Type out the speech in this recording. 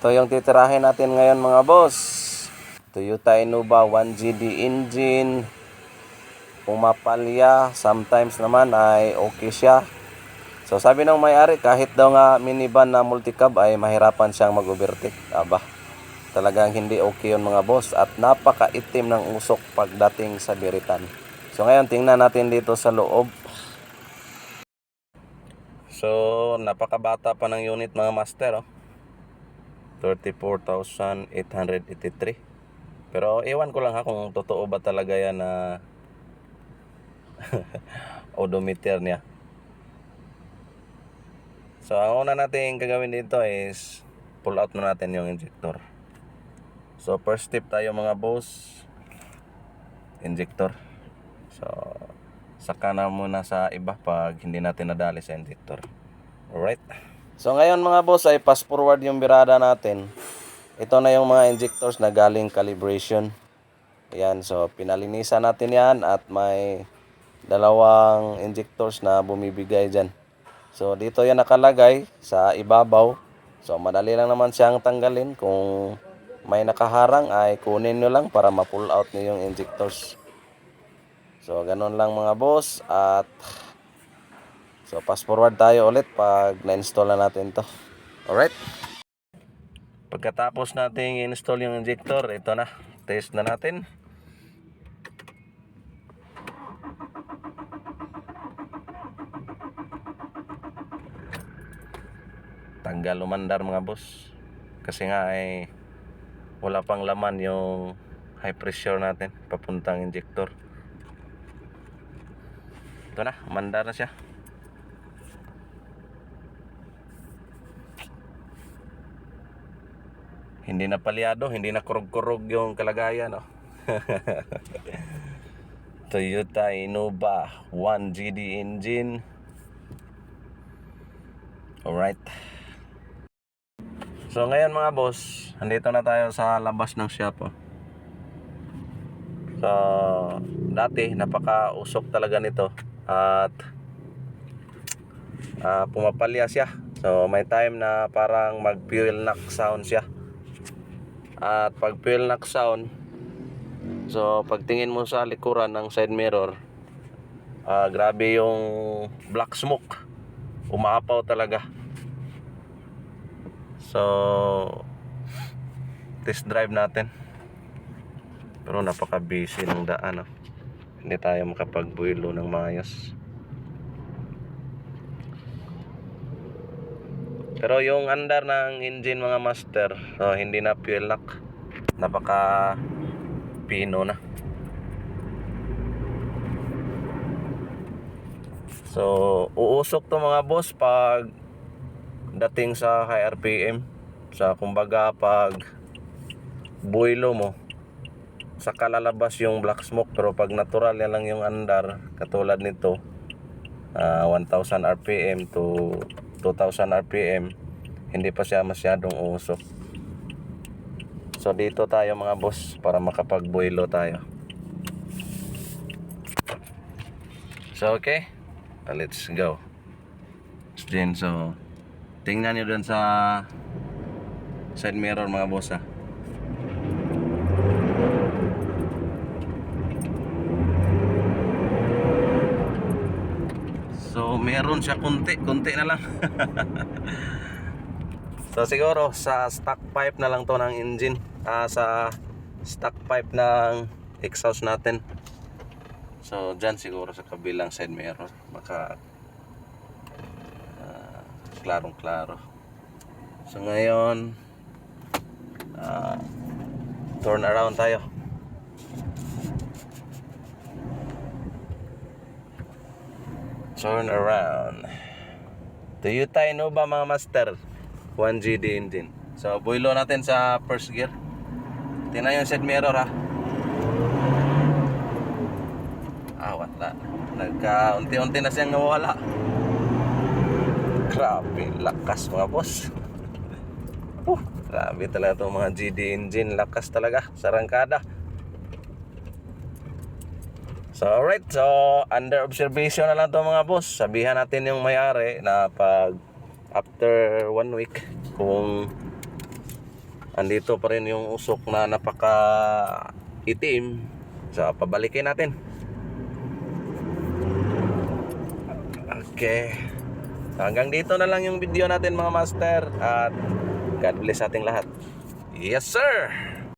ito yung titirahin natin ngayon mga boss. Toyota Innova 1GD engine. Pumapalya, sometimes naman ay okay siya. So sabi ng may-ari, kahit daw nga minivan na multicab ay mahirapan siyang mag-overtake. Aba, talagang hindi okay yun mga boss. At napakaitim ng usok pagdating sa biritan. So ngayon tingnan natin dito sa loob. So napakabata pa ng unit mga master, oh. 34,883. Pero ewan ko lang ha kung totoo ba talaga yan na odometer niya. So ang una natin gagawin dito is pull out na natin yung injector. So first step tayo mga boss, injector. So saka na muna sa iba pag hindi natin nadali sa injector. Alright. So ngayon mga boss ay fast forward yung birada natin. Ito na yung mga injectors na galing calibration. Ayan, so pinalinisan natin yan at may dalawang injectors na bumibigay dyan. So dito yan nakalagay sa ibabaw. So madali lang naman siyang tanggalin. Kung may nakaharang ay kunin nyo lang para ma-pull out nyo yung injectors. So ganun lang mga boss. At so fast forward tayo ulit pag na-install na natin to. Alright. Pagkatapos natin i-install yung injector, ito na. Test na natin. Tanggal umandar mga boss. Kasi nga ay wala pang laman yung high pressure natin papuntang injector. Ito na, umandar na siya. Hindi na palyado, hindi na kurog-kurog yung kalagayan, oh. Toyota Innova 1GD engine. Alright. So ngayon mga boss, andito na tayo sa labas ng shop, oh. So dati napaka-usok talaga nito at pumapalya siya. So may time na parang mag-fuel knock sound siya. At pag fuel knock sound, so pagtingin mo sa likuran ng side mirror, grabe yung black smoke. Umaapaw talaga. So test drive natin. Pero napaka busy ng daan, oh. Hindi tayo makapagbuelo ng maayos. Pero yung andar ng engine mga master, hindi na fuel lock. Napaka pino na. So uusok to mga boss pag dating sa high RPM. Sa kumbaga pag buelo mo, saka lalabas yung black smoke. Pero pag natural yan lang yung andar, katulad nito, 1000 RPM to 2000 RPM, hindi pa siya masyadong usok. So dito tayo mga boss para makapagbuelo tayo. So okay, let's go. Then so tingnan nyo dun sa side mirror mga boss, ha. So meron siya konti na lang. So siguro sa stock pipe na lang to ng engine, sa stock pipe ng exhaust natin. So dyan siguro sa kabilang side mirror maka klarong klaro. So ngayon turn around tayo. Turn around. Toyota Innova mga master 1GD engine. So builo natin sa first gear. Tingnan yung side mirror, ha. Wala. Nagka-unti-unti na siyang nawala. Grabe, lakas mga boss. Grabe talaga itong mga GD engine. Lakas talaga sa rangkada. So alright, so under observation na lang to mga boss. Sabihan natin yung may-ari na pag after 1 week kung andito pa rin yung usok na napaka itim. So pabalikin natin. Okay, hanggang dito na lang yung video natin mga master, at God bless ating lahat. Yes sir.